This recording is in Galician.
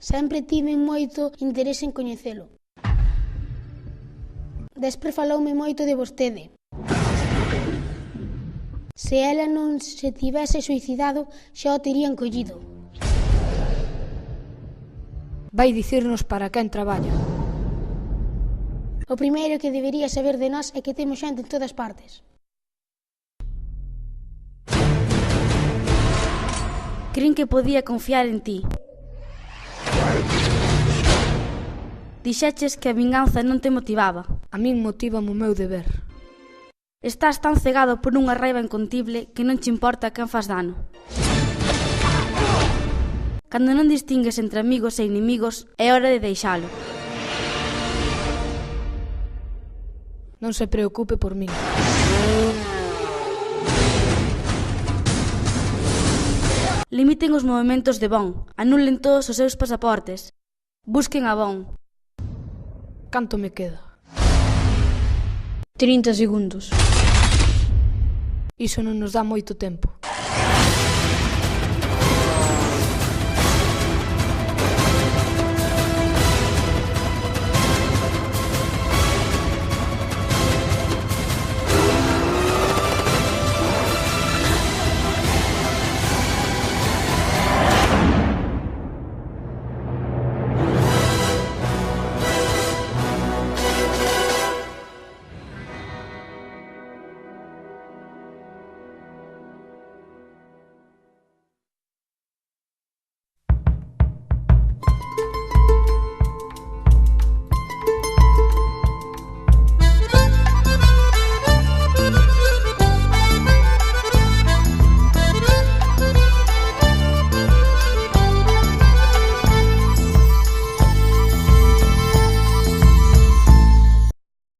Sempre tiven moito interese en coñecelo. Després faloume moito de vostede. Se ela non se tivese suicidado, xa o terían collido. Vai dicirnos para quen traballa. O primeiro que debería saber de nós é que temos xente en todas partes. Crin que podía confiar en ti. Dixeches que a vinganza non te motivaba. A min motivame o meu deber. Estás tan cegado por unha raiva incontible que non che importa quen faz dano. Cando non distingues entre amigos e inimigos, é hora de deixalo. Non se preocupe por min. Limiten os movementos de Bond, anulen todos os seus pasaportes. Busquen a Bond. Canto me queda? 30 segundos. Iso non nos dá moito tempo.